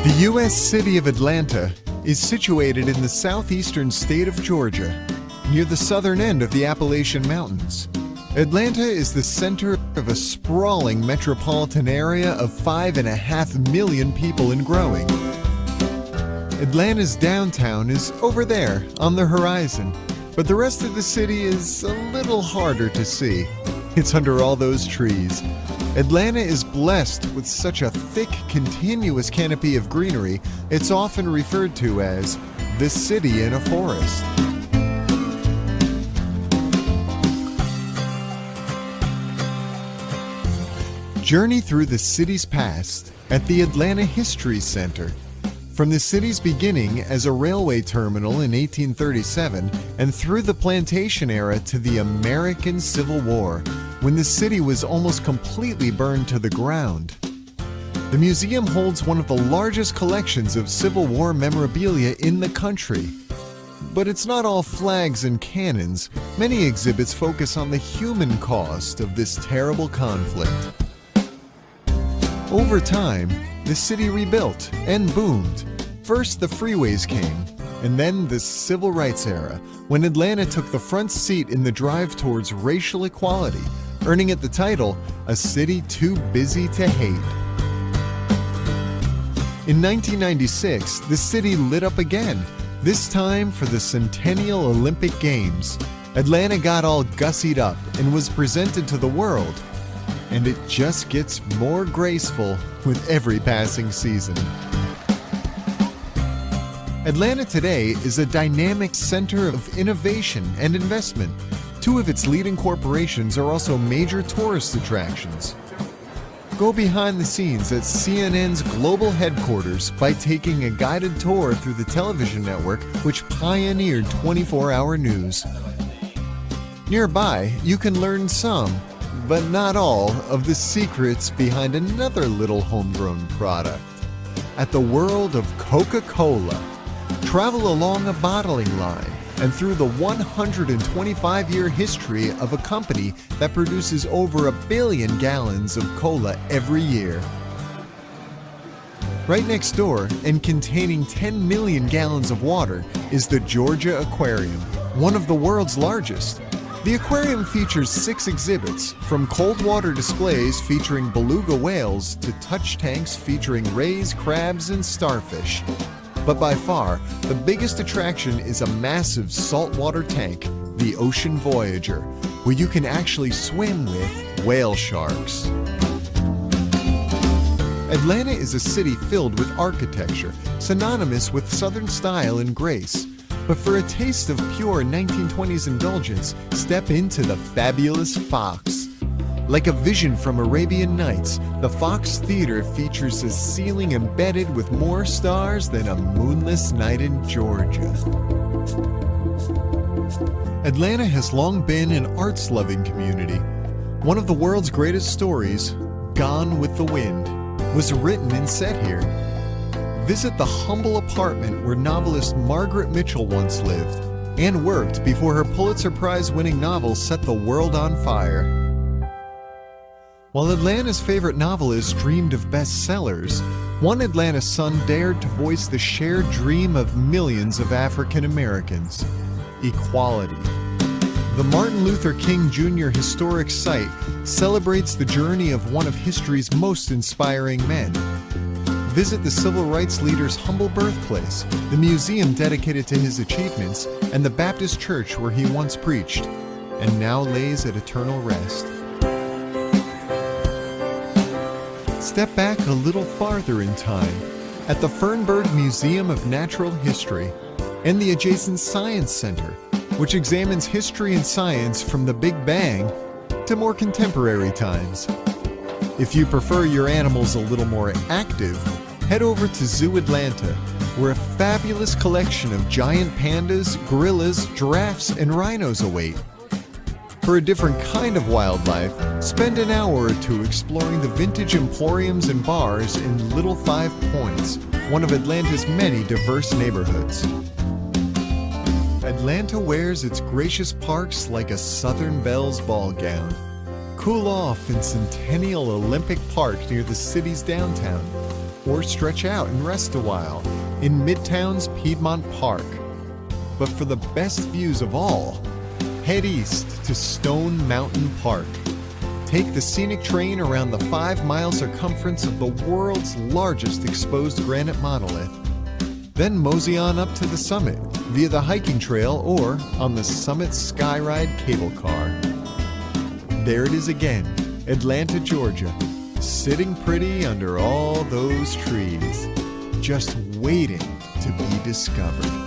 The U.S. city of Atlanta is situated in the southeastern state of Georgia, near the southern end of the Appalachian Mountains. Atlanta is the center of a sprawling metropolitan area of 5.5 million people and growing. Atlanta's downtown is over there on the horizon, but the rest of the city is a little harder to see. It's under all those trees. Atlanta is blessed with such a thick, continuous canopy of greenery, it's often referred to as the city in a forest. Journey through the city's past at the Atlanta History Center. From the city's beginning as a railway terminal in 1837 and through the plantation era to the American Civil War, when the city was almost completely burned to the ground. The museum holds one of the largest collections of Civil War memorabilia in the country. But it's not all flags and cannons. Many exhibits focus on the human cost of this terrible conflict. Over time, the city rebuilt and boomed. First, the freeways came, and then the Civil Rights era, when Atlanta took the front seat in the drive towards racial equality, earning it the title, A City Too Busy to Hate. In 1996, the city lit up again, this time for the Centennial Olympic Games. Atlanta got all gussied up and was presented to the world. And it just gets more graceful with every passing season. Atlanta today is a dynamic center of innovation and investment. Two of its leading corporations are also major tourist attractions. Go behind the scenes at CNN's global headquarters by taking a guided tour through the television network which pioneered 24-hour news. Nearby, you can learn some, but not all, of the secrets behind another little homegrown product. At the world of Coca-Cola, travel along a bottling line and through the 125-year history of a company that produces over 1 billion gallons of cola every year. Right next door, and containing 10 million gallons of water, is the Georgia Aquarium, one of the world's largest. The aquarium features 6 exhibits, from cold water displays featuring beluga whales to touch tanks featuring rays, crabs, and starfish. But by far, the biggest attraction is a massive saltwater tank, the Ocean Voyager, where you can actually swim with whale sharks. Atlanta is a city filled with architecture, synonymous with Southern style and grace. But for a taste of pure 1920s indulgence, step into the fabulous Fox. Like a vision from Arabian Nights, the Fox Theater features a ceiling embedded with more stars than a moonless night in Georgia. Atlanta has long been an arts-loving community. One of the world's greatest stories, Gone with the Wind, was written and set here. Visit the humble apartment where novelist Margaret Mitchell once lived and worked before her Pulitzer Prize-winning novel set the world on fire. While Atlanta's favorite novelists dreamed of bestsellers, one Atlanta son dared to voice the shared dream of millions of African Americans: equality. The Martin Luther King Jr. Historic Site celebrates the journey of one of history's most inspiring men. Visit the civil rights leader's humble birthplace, the museum dedicated to his achievements, and the Baptist church where he once preached, and now lays at eternal rest. Step back a little farther in time, at the Fernberg Museum of Natural History, and the adjacent Science Center, which examines history and science from the Big Bang to more contemporary times. If you prefer your animals a little more active, head over to Zoo Atlanta, where a fabulous collection of giant pandas, gorillas, giraffes, and rhinos await. For a different kind of wildlife, spend an hour or two exploring the vintage emporiums and bars in Little Five Points, one of Atlanta's many diverse neighborhoods. Atlanta wears its gracious parks like a Southern Belle's ball gown. Cool off in Centennial Olympic Park near the city's downtown. or stretch out and rest a while in Midtown's Piedmont Park. But for the best views of all, head east to Stone Mountain Park. Take the scenic train around the 5-mile circumference of the world's largest exposed granite monolith. Then mosey on up to the summit via the hiking trail or on the Summit Skyride cable car. There it is again, Atlanta, Georgia, sitting pretty under all those trees, just waiting to be discovered.